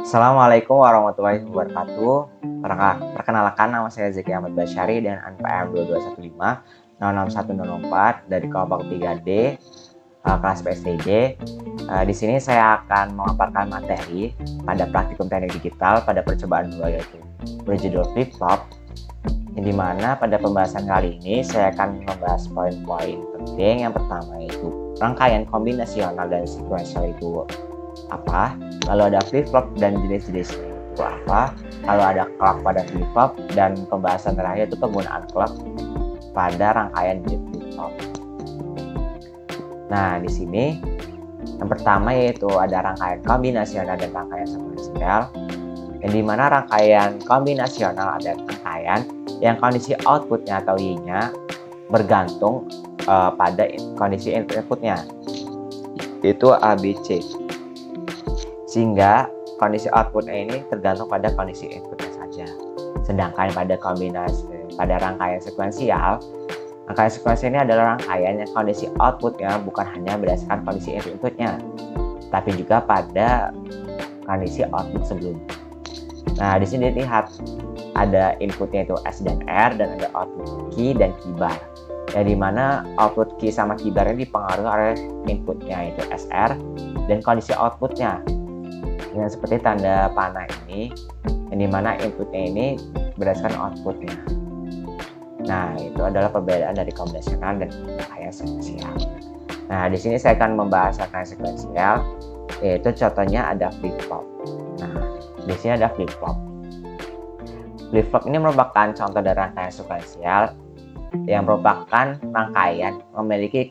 Assalamualaikum warahmatullahi wabarakatuh. Perkenalkan, nama saya Zeki Ahmad Basyari dan NPM 2215 06104 dari kelompok 3D kelas PSTJ. Di sini saya akan memaparkan materi pada praktikum teknik digital pada percobaan 2, yaitu berjudul flip-flop, yang dimana pada pembahasan kali ini saya akan membahas poin-poin penting. Yang pertama yaitu rangkaian kombinasional dan sequential itu apa, lalu ada flip-flop dan jenis-jenisnya itu apa, lalu ada clock pada flip-flop, dan pembahasan terakhir itu penggunaan clock pada rangkaian flip-flop. Nah, di sini yang pertama yaitu ada rangkaian kombinasional dan rangkaian sequential, yang dimana rangkaian kombinasional ada rangkaian yang kondisi outputnya atau Y-nya bergantung pada kondisi inputnya, itu A, B, C, sehingga kondisi outputnya ini tergantung pada kondisi inputnya saja. Sedangkan pada rangkaian sekuensial ini adalah rangkaian yang kondisi outputnya bukan hanya berdasarkan kondisi inputnya, tapi juga pada kondisi output sebelumnya. Nah, di sini dilihat ada inputnya itu S dan R, dan ada output key dan keybar. Yang dimana output key sama keybarnya dipengaruhi oleh inputnya itu SR dan kondisi outputnya dengan seperti tanda panah ini, yang dimana inputnya ini berdasarkan outputnya. Nah, itu adalah perbedaan dari kombinasional dan rangkaian sekuensial. Nah, di sini saya akan membahas rangkaian sekuensial, yaitu contohnya ada flip-flop. Nah, di sini ada flip-flop. Flip-flop ini merupakan contoh dari rangkaian sekuensial yang merupakan rangkaian memiliki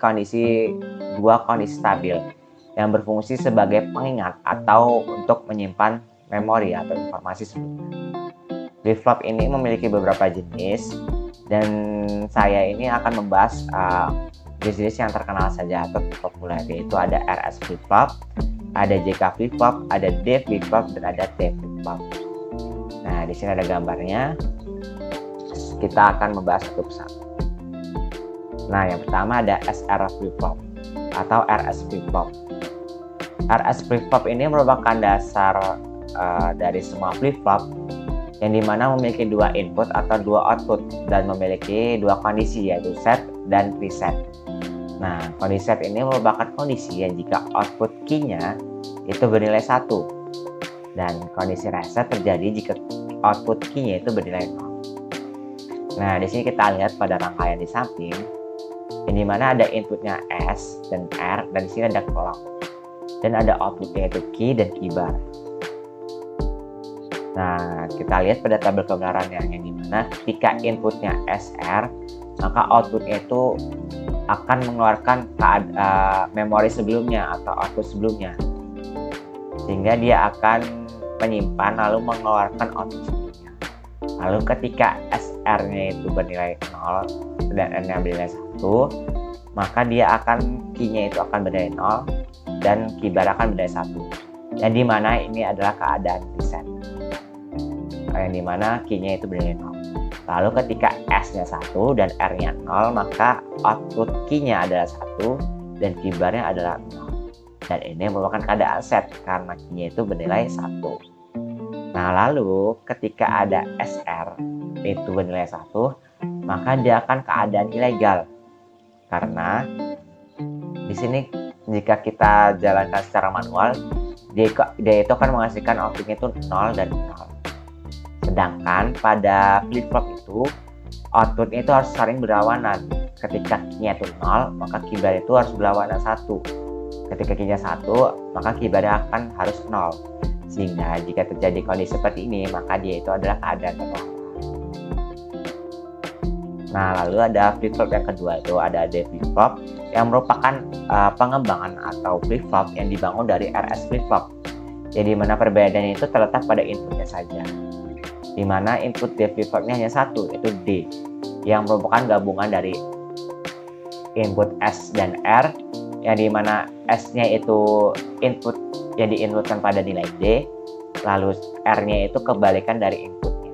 dua kondisi stabil yang berfungsi sebagai pengingat atau untuk menyimpan memori atau informasi sebelumnya. Flip-flop ini memiliki beberapa jenis, dan saya ini akan membahas jenis-jenis yang terkenal saja atau populer, yaitu ada RS flip-flop, ada JK flip-flop, ada D flip-flop, dan ada T flip-flop. Nah, di sini ada gambarnya. Kita akan membahas satu persatu. Nah, yang pertama ada SR flip-flop atau RS flip-flop. RS flip-flop ini merupakan dasar dari semua flip-flop, yang dimana memiliki dua input atau dua output dan memiliki dua kondisi, yaitu set dan reset. Nah, kondisi set ini merupakan kondisi yang jika output key-nya itu bernilai 1, dan kondisi reset terjadi jika output key-nya itu bernilai 0. Nah, di sini kita lihat pada rangkaian di samping, yang dimana ada inputnya S dan R, dan di sini ada clock, dan ada outputnya itu key dan keybar. Nah, kita lihat pada tabel kebenarannya, yang dimana ketika inputnya SR, maka outputnya itu akan mengeluarkan memori sebelumnya atau output sebelumnya, sehingga dia akan menyimpan lalu mengeluarkan output sebelumnya. Lalu ketika SR-nya itu bernilai 0 dan N-nya bernilai 1, maka dia akan key-nya itu akan bernilai 0 dan keybar akan bernilai 1, yang dimana ini adalah keadaan reset, yang dimana key-nya itu bernilai 0. Lalu ketika S-nya 1 dan R-nya 0, maka output key-nya adalah 1 dan keybarnya adalah 0. Dan ini merupakan keadaan set karena key-nya itu bernilai 1. Nah, lalu ketika ada SR itu bernilai 1, maka dia akan keadaan ilegal. Karena di sini jika kita jalankan secara manual, dia itu akan menghasilkan outputnya itu 0 dan 0. Sedangkan pada flip-flop itu outputnya itu harus saling berlawanan. Ketika key-nya itu 0, maka keybar itu harus berlawanan 1. Ketika key-nya 1, maka keybarnya akan harus 0. Sehingga jika terjadi kondisi seperti ini, maka dia itu adalah keadaan berlawanan. Nah, lalu ada flip-flop yang kedua, itu ada D flip-flop, yang merupakan pengembangan atau flip-flop yang dibangun dari RS flip-flop. Jadi mana perbedaannya itu terletak pada inputnya saja, di mana input D flip-flopnya hanya 1, yaitu D, yang merupakan gabungan dari input S dan R, yang dimana S-nya itu input yang diinputkan pada nilai D, lalu R-nya itu kebalikan dari inputnya.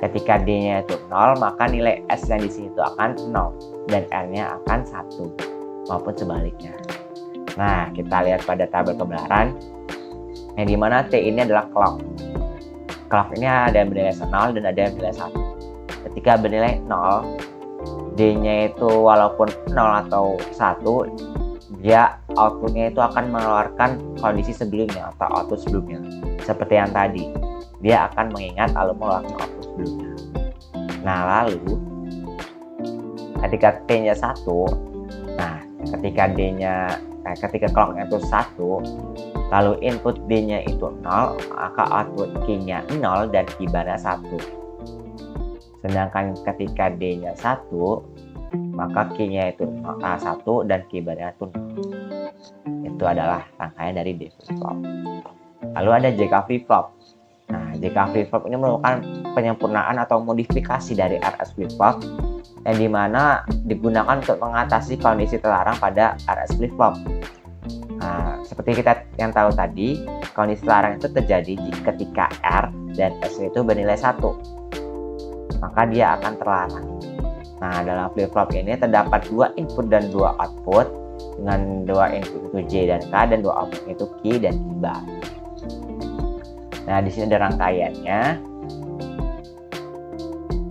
Ketika D-nya itu 0, maka nilai S yang di sini itu akan 0 dan R-nya akan 1, maupun sebaliknya. Nah, kita lihat pada tabel kebenaran, yang dimana T ini adalah clock. Clock ini ada yang bernilai 0 dan ada yang bernilai 1. Ketika bernilai 0, D-nya itu walaupun 0 atau 1, dia outputnya itu akan mengeluarkan kondisi sebelumnya atau output sebelumnya. Seperti yang tadi, dia akan mengingat lalu mengeluarkan output sebelumnya. Nah, lalu ketika T-nya 1, nah ketika clock-nya itu 1, lalu input D-nya itu 0, maka output Q-nya 0 dan Q-barnya 1. Sedangkan ketika D-nya 1, maka Q-nya itu 1 dan Q-barnya itu 0. Itu adalah rangkaian dari D flip-flop. Lalu ada JK flip-flop. Nah, JK flip-flop ini merupakan penyempurnaan atau modifikasi dari RS flip-flop yang dimana digunakan untuk mengatasi kondisi terlarang pada RS flip-flop. Nah, seperti kita yang tahu tadi, kondisi terlarang itu terjadi ketika R dan S itu bernilai 1, maka dia akan terlarang. Nah, dalam flip-flop ini terdapat 2 input dan 2 output, dengan 2 input itu J dan K dan 2 output itu Q dan Q bar. Nah, di sini ada rangkaiannya,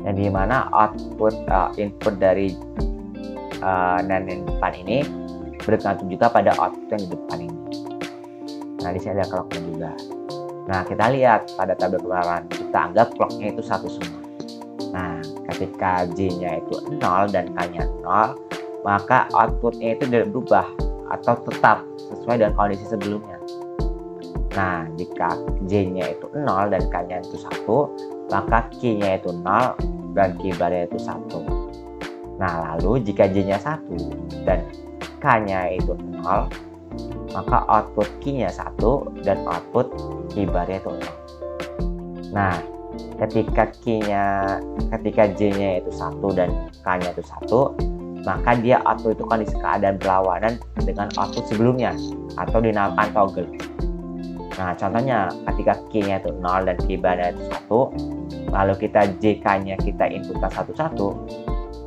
yang dimana output input dari dan yang depan ini bergantung juga pada output yang di depan ini. Nah, di sini ada clocknya juga. Nah, kita lihat pada tabel keluaran, kita anggap clocknya itu 1 semua. Nah, ketika J-nya itu 0 dan K-nya 0, maka outputnya itu tidak berubah atau tetap sesuai dengan kondisi sebelumnya. Nah, jika J-nya itu 0 dan K-nya itu 1, maka Q-nya itu 0 dan Q-barnya itu 1. Nah, lalu jika J-nya 1 dan K-nya itu 0, maka output Q-nya 1 dan output Q-barnya itu 0. Nah, ketika J-nya itu 1 dan K-nya itu 1, maka dia output itu kondisi keadaan berlawanan dengan output sebelumnya atau dinamakan toggle. Nah, contohnya ketika Q-nya itu 0 dan Q-barnya itu 1, lalu kita JK-nya kita inputkan 1-1,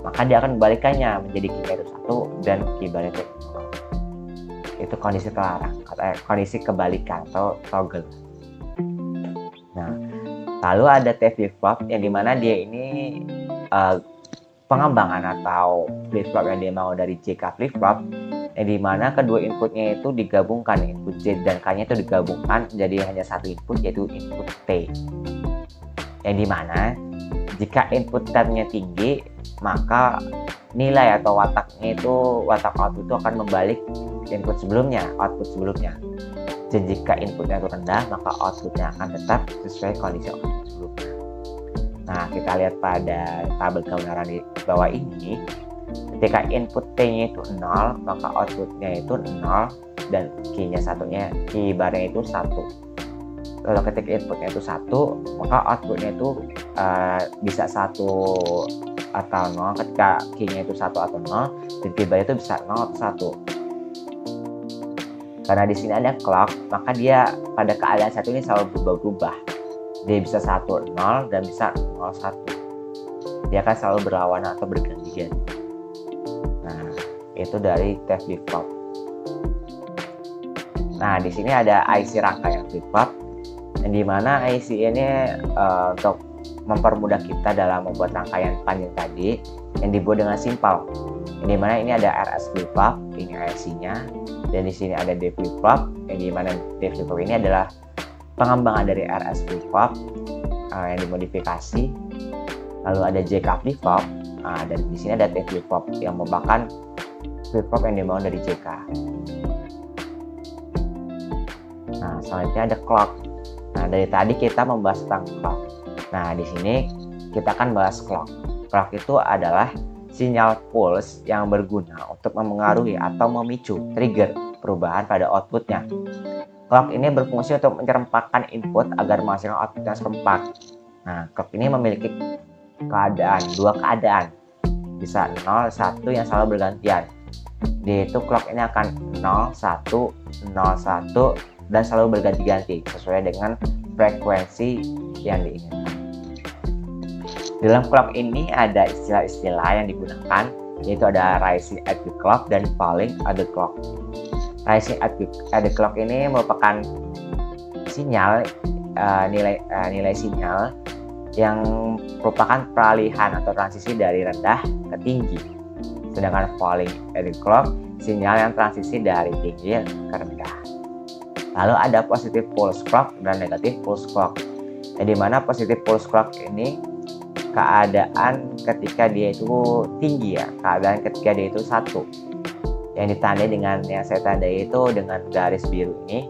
maka dia akan membalikannya menjadi Q-nya itu 1 dan Q-barnya itu 0. Itu kondisi terlarang atau kondisi kebalikan atau toggle. Nah, lalu ada T flip-flop yang dimana dia ini pengembangan atau flip-flop yang dia mau dari JK flip-flop, yang dimana kedua inputnya itu digabungkan, input J dan K-nya itu digabungkan jadi hanya satu input, yaitu input T. Yang dimana jika input T-nya tinggi, maka nilai atau watak output itu akan membalik input sebelumnya, output sebelumnya. Dan jika inputnya itu rendah, maka outputnya akan tetap sesuai kondisi output sebelumnya. Nah, kita lihat pada tabel kebenaran di bawah ini, ketika input T-nya itu 0, maka outputnya itu 0 dan Q-nya Q-barnya itu 1. Lalu ketika inputnya itu 1, maka outputnya itu bisa 1 atau 0. Ketika Q-nya itu 1 atau 0, dan Q-barnya itu bisa 0 atau 1. Karena di sini ada clock, maka dia pada keadaan satu ini selalu berubah-ubah. Dia bisa 1-0 dan bisa 0-1. Dia akan selalu berlawanan atau berganti-ganti. Nah, itu dari T flip-flop. Nah, di sini ada IC rangkaian flip-flop, yang dimana IC ini untuk mempermudah kita dalam membuat rangkaian panjang tadi, yang dibuat dengan simpel. Yang dimana ini ada RS flip-flop, ini IC-nya. Dan di sini ada D flip-flop, yang dimana D flip-flop ini adalah pengembangan dari RS flip-flop yang dimodifikasi. Lalu ada JK flip-flop, dan di sini ada T flip-flop yang merupakan flip-flop yang dibangun dari JK. Nah, selanjutnya ada clock. Nah, dari tadi kita membahas tentang clock. Nah, di sini kita akan bahas clock. Clock itu adalah sinyal pulse yang berguna untuk memengaruhi atau memicu trigger perubahan pada outputnya. Clock ini berfungsi untuk menyerempakkan input agar menghasilkan output yang serempak. Nah, clock ini memiliki dua keadaan. Bisa 0, 1 yang selalu bergantian. Yaitu clock ini akan 0, 1, 0, 1 dan selalu berganti-ganti sesuai dengan frekuensi yang diinginkan. Dalam clock ini ada istilah-istilah yang digunakan, yaitu ada rising at the clock dan falling at the clock. Rising at the clock ini merupakan sinyal nilai sinyal yang merupakan peralihan atau transisi dari rendah ke tinggi. Sedangkan falling edge clock sinyal yang transisi dari tinggi ke rendah. Lalu ada positive pulse clock dan negative pulse clock. Di mana positive pulse clock ini keadaan ketika dia itu tinggi ya, keadaan ketika dia itu 1. Yang ditandai dengan yang saya tandai itu dengan garis biru ini,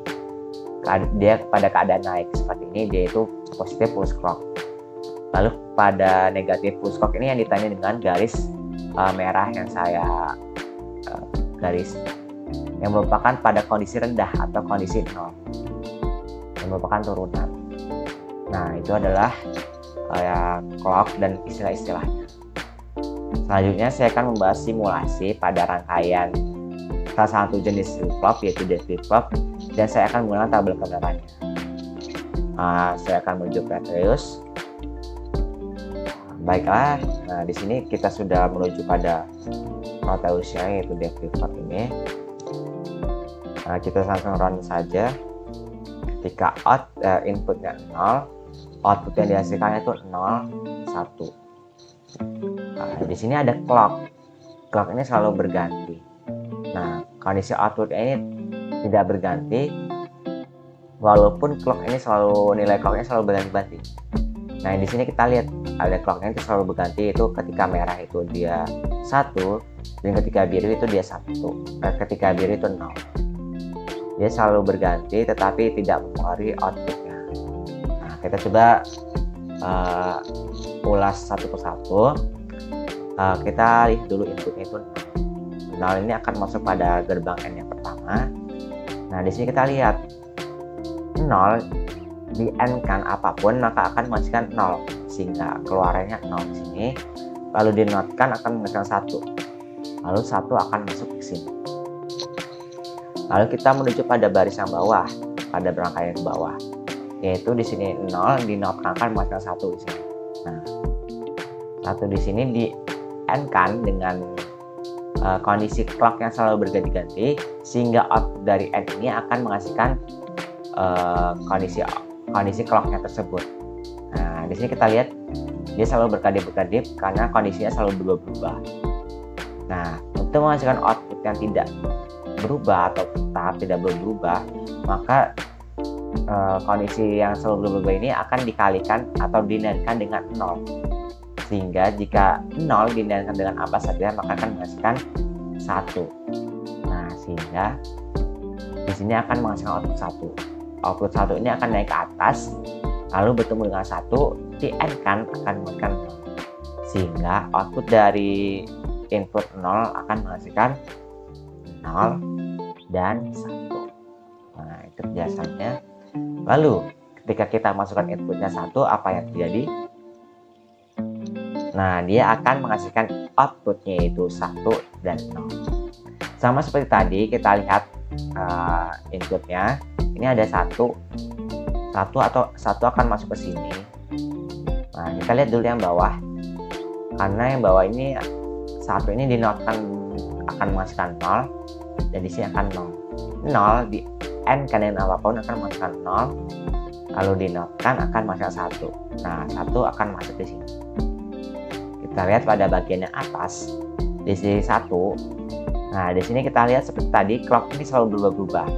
dia pada keadaan naik seperti ini, dia itu positive pulse clock. Lalu pada negative pulse clock ini yang ditandai dengan garis merah yang saya garis yang merupakan pada kondisi rendah atau kondisi 0, yang merupakan turunan. Nah, itu adalah clock dan istilah-istilahnya. Selanjutnya saya akan membahas simulasi pada rangkaian salah satu jenis flip-flop yaitu dead flip-flop, dan saya akan menggunakan tabel kebenarannya. Saya akan menuju Proteus. Baiklah, nah di sini kita sudah menuju pada Proteusnya yaitu dead flip-flop ini. Kita langsung run saja. Ketika inputnya 0, output yang dihasilkannya itu 0, 1. Di sini ada clock. Clock ini selalu berganti. Nah, kondisi output ini tidak berganti walaupun nilai clocknya selalu berganti-ganti. Nah, di sini kita lihat ada clocknya itu selalu berganti, itu ketika merah itu dia 1 dan ketika biru itu dia 1. Ketika biru itu 0. Dia selalu berganti tetapi tidak mempengaruhi outputnya. Nah, kita coba ulas satu persatu. Kita lihat dulu inputnya itu 0 ini akan masuk pada gerbang N yang pertama. Nah, di sini kita lihat 0 di N kan apapun maka akan menghasilkan 0 sehingga keluarannya 0 di sini. Lalu di not kan akan menghasilkan 1. Lalu 1 akan masuk ke sini. Lalu kita menuju pada baris yang bawah, pada rangkaian bawah. Yaitu di sini 0 di not akan menghasilkan 1 di sini. Nah, 1 di sini di N kan dengan kondisi clock yang selalu berganti-ganti sehingga output dari N ini akan menghasilkan kondisi clocknya tersebut. Nah, di sini kita lihat dia selalu berkedip-kedip karena kondisinya selalu berubah-ubah. Nah, untuk menghasilkan output yang tidak berubah atau tetap tidak berubah, maka kondisi yang selalu berubah ini akan dikalikan atau dinaikkan dengan 0. Sehingga jika 0 dinaikkan dengan apa saja maka akan menghasilkan 1. Nah, sehingga di sini akan menghasilkan output 1. Output 1 ini akan naik ke atas lalu bertemu dengan 1 di N kan akan menghasilkan 0. Sehingga output dari input 0 akan menghasilkan 0 dan 1. Nah, itu biasanya. Lalu ketika kita masukkan inputnya 1, apa yang terjadi? Nah, dia akan menghasilkan outputnya itu 1 dan 0. Sama seperti tadi kita lihat inputnya. Ini ada 1 atau 1 akan masuk ke sini. Nah, kita lihat dulu yang bawah. Karena yang bawah ini 1 ini dinotkan akan menghasilkan 0 dan di sini akan 0. 0 di N kan dengan apapun akan menghasilkan 0. Lalu dinotkan akan menghasilkan 1. Nah, 1 akan masuk di sini. Kita lihat pada bagian yang atas di sini 1. Nah, di sini kita lihat seperti tadi clock ini selalu berubah-ubah.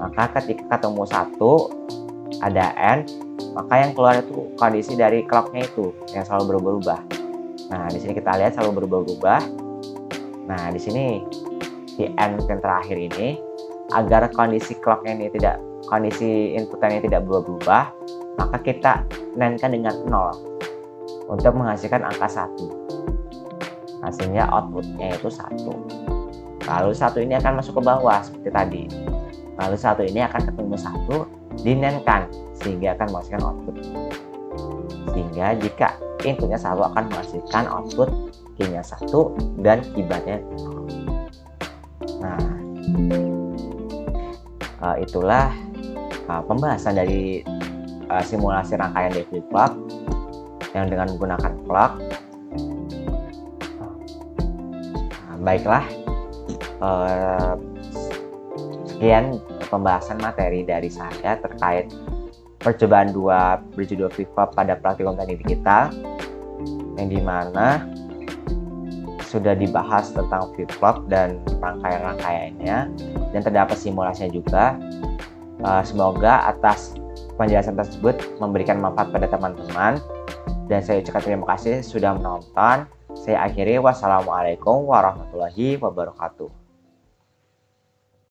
Maka ketika ketemu 1 ada N, maka yang keluar itu kondisi dari clocknya itu yang selalu berubah-ubah. Nah, di sini kita lihat selalu berubah-ubah. Nah, di sini di N yang terakhir ini agar kondisi clocknya ini kondisi inputnya tidak berubah-ubah, maka kita naikkan dengan 0 untuk menghasilkan angka 1. Hasilnya outputnya itu 1. Lalu 1 ini akan masuk ke bawah seperti tadi. Lalu 1 ini akan ketemu 1 dinenkan sehingga akan menghasilkan output. Sehingga jika inputnya 1 akan menghasilkan output Q-nya 1 dan Q-nya 0. Nah, itulah pembahasan dari simulasi rangkaian dead flip-flop yang dengan menggunakan clock. Baiklah, sekian pembahasan materi dari saya terkait percobaan 2 berjudul flip-flop pada praktikum teknik digital, yang dimana sudah dibahas tentang flip-flop dan rangkaian-rangkaiannya, dan terdapat simulasinya juga. Semoga atas penjelasan tersebut memberikan manfaat pada teman-teman, dan saya ucapkan terima kasih sudah menonton. Saya akhiri, wassalamualaikum warahmatullahi wabarakatuh.